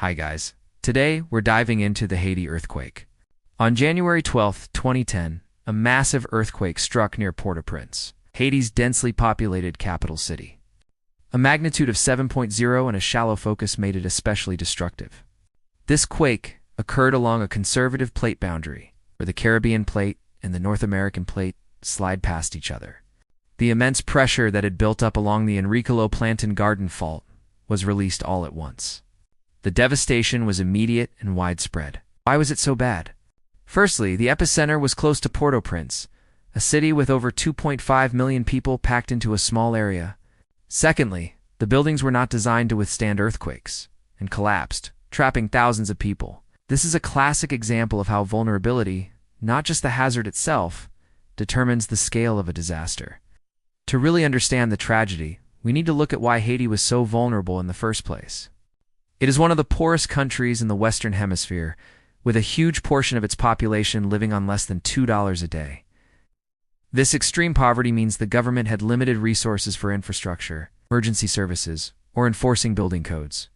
Hi guys. Today, we're diving into the Haiti earthquake. On January 12, 2010, a massive earthquake struck near Port-au-Prince, Haiti's densely populated capital city. A magnitude of 7.0 and a shallow focus made it especially destructive. This quake occurred along a conservative plate boundary, where the Caribbean plate and the North American plate slide past each other. The immense pressure that had built up along the Enriquillo Plantain Garden Fault was released all at once. The devastation was immediate and widespread. Why was it so bad? Firstly, the epicenter was close to Port-au-Prince, a city with over 2.5 million people packed into a small area. Secondly, the buildings were not designed to withstand earthquakes, and collapsed, trapping thousands of people. This is a classic example of how vulnerability, not just the hazard itself, determines the scale of a disaster. To really understand the tragedy, we need to look at why Haiti was so vulnerable in the first place. It is one of the poorest countries in the Western Hemisphere, with a huge portion of its population living on less than $2 a day. This extreme poverty means the government had limited resources for infrastructure, emergency services, or enforcing building codes.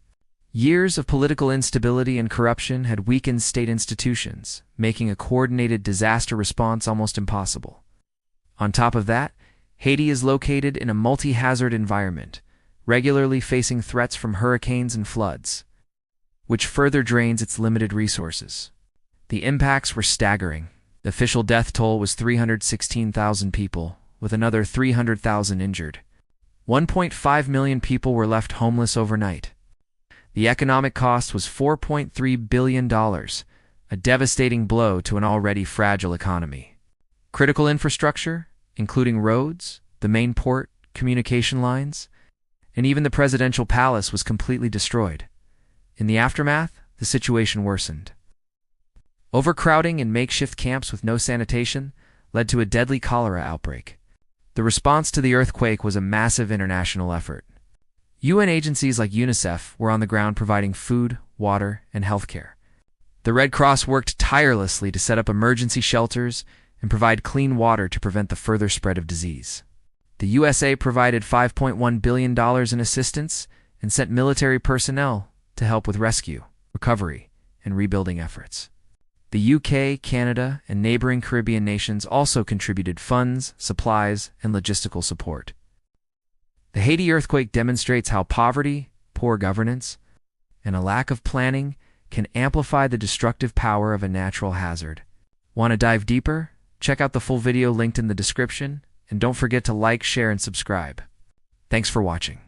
Years of political instability and corruption had weakened state institutions, making a coordinated disaster response almost impossible. On top of that, Haiti is located in a multi-hazard environment, regularly facing threats from hurricanes and floods, which further drains its limited resources. The impacts were staggering. The official death toll was 316,000 people, with another 300,000 injured. 1.5 million people were left homeless overnight. The economic cost was $4.3 billion, a devastating blow to an already fragile economy. Critical infrastructure, including roads, the main port, communication lines, and even the presidential palace was completely destroyed. In the aftermath, the situation worsened. Overcrowding in makeshift camps with no sanitation led to a deadly cholera outbreak. The response to the earthquake was a massive international effort. UN agencies like UNICEF were on the ground providing food, water, and healthcare. The Red Cross worked tirelessly to set up emergency shelters and provide clean water to prevent the further spread of disease. The USA provided $5.1 billion in assistance and sent military personnel to help with rescue, recovery, and rebuilding efforts. The UK, Canada, and neighboring Caribbean nations also contributed funds, supplies, and logistical support. The Haiti earthquake demonstrates how poverty, poor governance, and a lack of planning can amplify the destructive power of a natural hazard. Want to dive deeper? Check out the full video linked in the description, and don't forget to like, share, and subscribe. Thanks for watching.